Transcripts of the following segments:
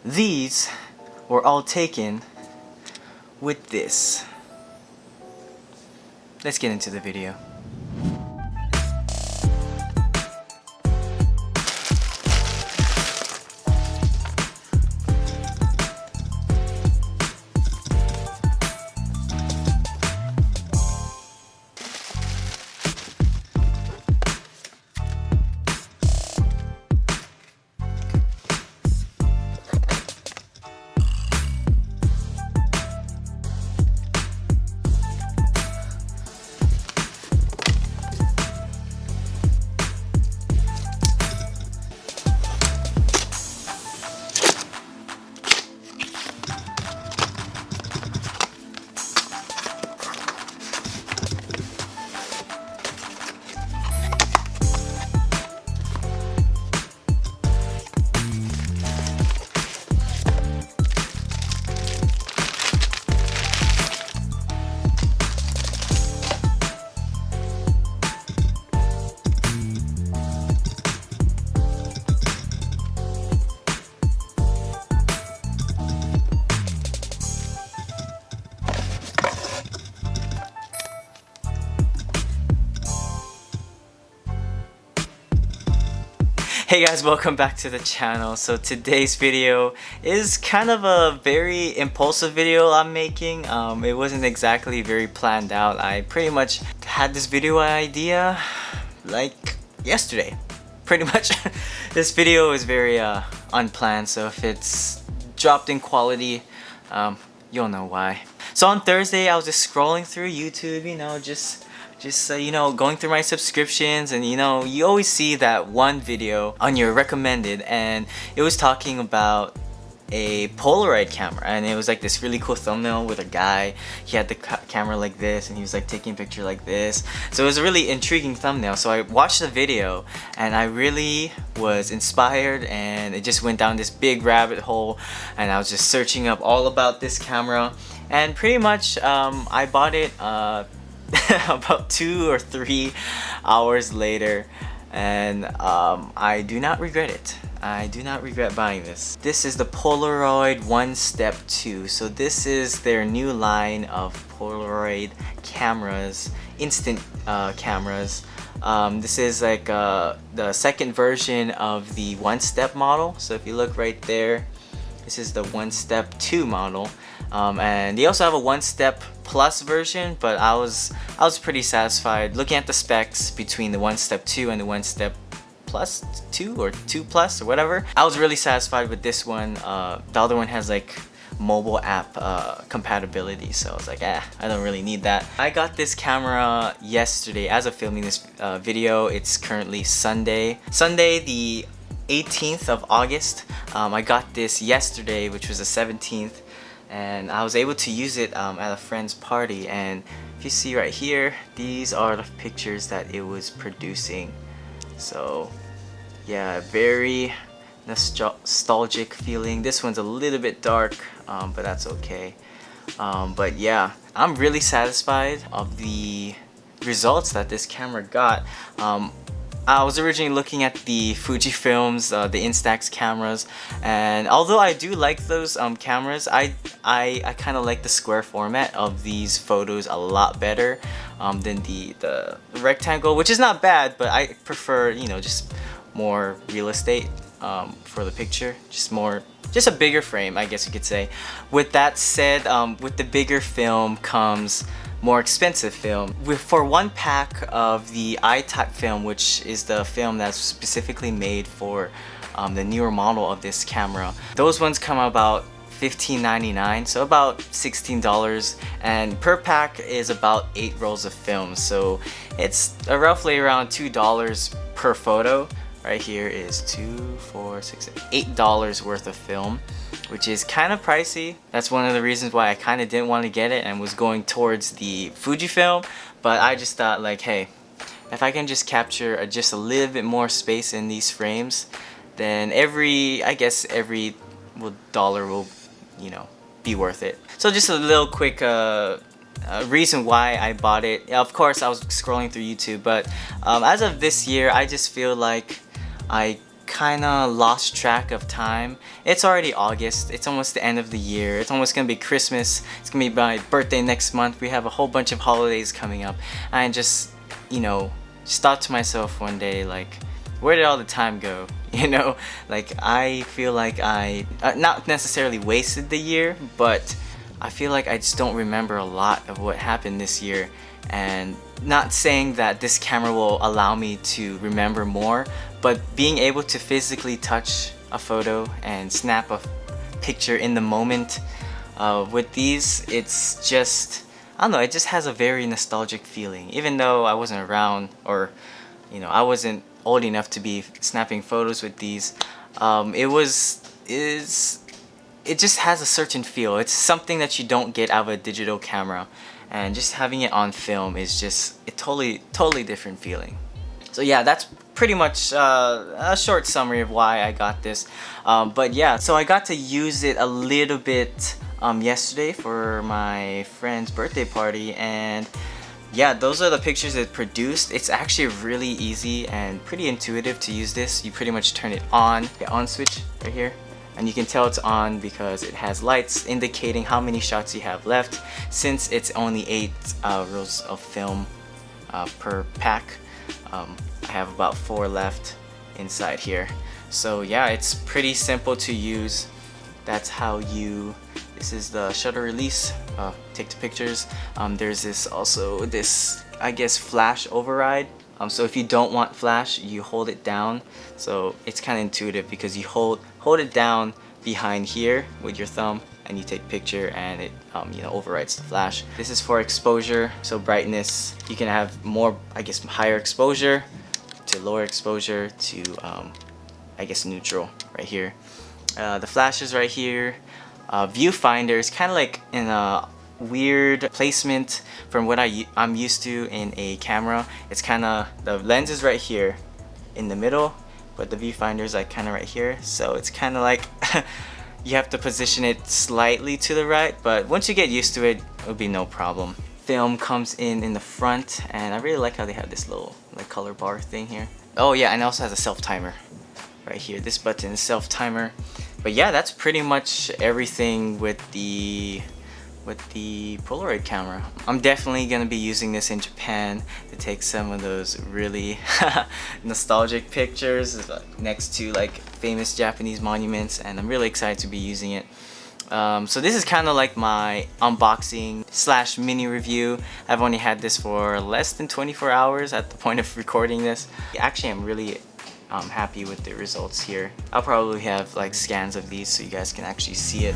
These were all taken with this. Let's get into the video. Hey guys, welcome back to the channel. So today's video is kind of a very impulsive video I'm making. It wasn't exactly very planned out. I pretty much had this video idea like yesterday. Pretty much. This video is very unplanned, so if it's dropped in quality, you'll know why. So on Thursday I was just scrolling through YouTube, you know, just going through my subscriptions, and you always see that one video on your recommended, and it was talking about a Polaroid camera, and it was like this really cool thumbnail with a guy. He had the camera like this, and he was like taking a picture like this. So it was a really intriguing thumbnail. So I watched the video and I really was inspired, and it just went down this big rabbit hole, and I was just searching up all about this camera, and pretty much I bought it about 2 or 3 hours later, and I do not regret it. I do not regret buying this. This is the Polaroid One Step 2. So this is their new line of Polaroid cameras, instant cameras. This is like the second version of the One Step model. So if you look right there, this is the One Step 2 model. And they also have a One Step Plus version, but I was pretty satisfied looking at the specs between the One Step 2 and the One Step Plus 2 or 2 Plus or whatever. I was really satisfied with this one. The other one has like mobile app compatibility, so I was like, I don't really need that. I got this camera yesterday as of filming this video. It's currently Sunday the 18th of August. I got this yesterday, which was the 17th. And I was able to use it at a friend's party, and if you see right here, these are the pictures that it was producing. So yeah, very nostalgic feeling. This one's a little bit dark, but that's okay. But yeah, I'm really satisfied of the results that this camera got. I was originally looking at the Fujifilms, the Instax cameras, and although I do like those cameras, I kind of like the square format of these photos a lot better than the rectangle, which is not bad, but I prefer, just more real estate for the picture, just a bigger frame, I guess you could say. With that said, with the bigger film comes more expensive film. For one pack of the I-type film, which is the film that's specifically made for the newer model of this camera, those ones come about $15.99, so about $16, and per pack is about 8 rolls of film, so it's roughly around $2 per photo. Right here is $8 worth of film, which is kind of pricey. That's one of the reasons why I kind of didn't want to get it and was going towards the Fujifilm, but I just thought like, hey, if I can just capture just a little bit more space in these frames, then every dollar will, be worth it. So just a little quick reason why I bought it. Of course, I was scrolling through YouTube, but as of this year, I just feel like I kind of lost track of time. It's already August. It's almost the end of the year. It's almost gonna be Christmas. It's gonna be my birthday next month. We have a whole bunch of holidays coming up. And I just, you know, just thought to myself one day, like, where did all the time go? You know, like I feel like I not necessarily wasted the year, but I feel like I just don't remember a lot of what happened this year. And not saying that this camera will allow me to remember more, but being able to physically touch a photo and snap a picture in the moment with these, it's just, I don't know, it just has a very nostalgic feeling. Even though I wasn't around, or you know, I wasn't old enough to be snapping photos with these, it just has a certain feel. It's something that you don't get out of a digital camera, and just having it on film is just a totally different feeling. So yeah, that's pretty much a short summary of why I got this. But yeah, so I got to use it a little bit yesterday for my friend's birthday party, and yeah, those are the pictures it produced. It's actually really easy and pretty intuitive to use this. You pretty much turn it on, the on switch right here, and you can tell it's on because it has lights indicating how many shots you have left. Since it's only 8 rolls of film per pack, I have about 4 left inside here. So yeah, it's pretty simple to use. That's how you, this is the shutter release, take the pictures. There's this I guess flash override. So if you don't want flash, you hold it down. So it's kind of intuitive because you hold it down behind here with your thumb, and you take picture, and it you know, overrides the flash. This is for exposure, so brightness. You can have more, I guess, higher exposure to lower exposure to I guess neutral right here. The flash is right here. Viewfinder is kind of like in a weird placement from what I'm used to in a camera. It's kind of, the lens is right here in the middle, but the viewfinder is like kind of right here. So it's kind of like you have to position it slightly to the right, but once you get used to it, it'll be no problem. Film comes in the front, and I really like how they have this little like color bar thing here. Oh yeah, and it also has a self timer right here. This button is self timer. But yeah, that's pretty much everything with the Polaroid camera. I'm definitely gonna be using this in Japan to take some of those really nostalgic pictures next to like famous Japanese monuments, and I'm really excited to be using it. So this is kind of like my unboxing slash mini review. I've only had this for less than 24 hours at the point of recording this. Actually, I'm really happy with the results here. I'll probably have like scans of these so you guys can actually see it.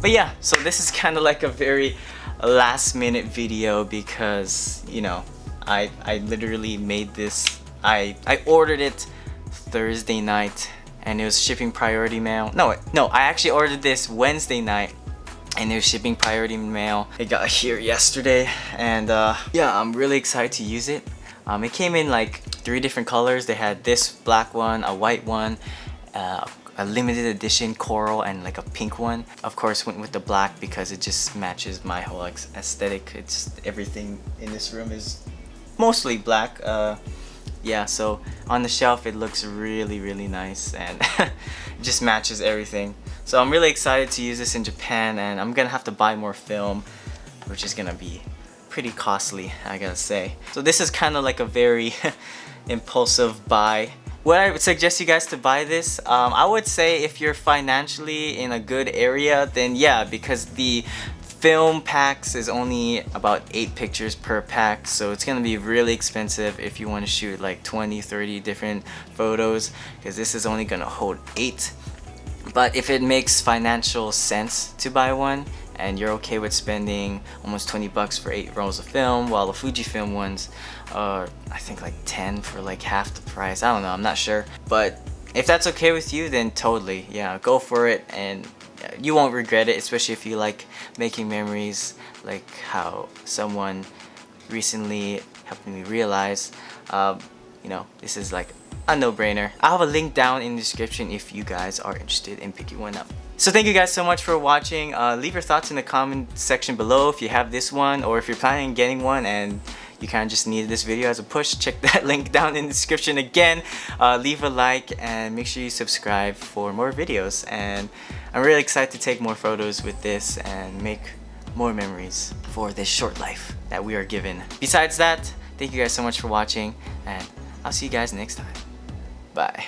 But yeah, so this is kind of like a very last minute video because, you know, I literally made this. I ordered it Thursday night, and it was shipping priority mail. No, I actually ordered this Wednesday night, and it was shipping priority mail. It got here yesterday, and yeah, I'm really excited to use it. It came in like 3 different colors. They had this black one, a white one, a limited edition coral, and like a pink one. Of course, went with the black because it just matches my whole aesthetic. It's everything in this room is mostly black. Yeah, so on the shelf it looks really nice, and it just matches everything. So I'm really excited to use this in Japan, and I'm gonna have to buy more film, which is gonna be pretty costly, I gotta say. So this is kind of like a very impulsive buy. Would I suggest you guys to buy this? I would say if you're financially in a good area, then yeah, because the film packs is only about 8 pictures per pack, so it's gonna be really expensive if you want to shoot like 20-30 different photos, because this is only gonna hold 8. But if it makes financial sense to buy one, and you're okay with spending almost 20 bucks for 8 rolls of film, while the Fujifilm ones are I think like 10 for like half the price. I don't know, I'm not sure, but if that's okay with you, then totally, yeah, go for it, and you won't regret it, especially if you like making memories, like how someone recently helped me realize, you know, this is like a no-brainer. I'll have a link down in the description if you guys are interested in picking one up. So thank you guys so much for watching. Leave your thoughts in the comment section below if you have this one, or if you're planning on getting one and you kind of just needed this video as a push. Check that link down in the description again. Leave a like and make sure you subscribe for more videos. And I'm really excited to take more photos with this and make more memories for this short life that we are given. Besides that, thank you guys so much for watching, and I'll see you guys next time. Bye.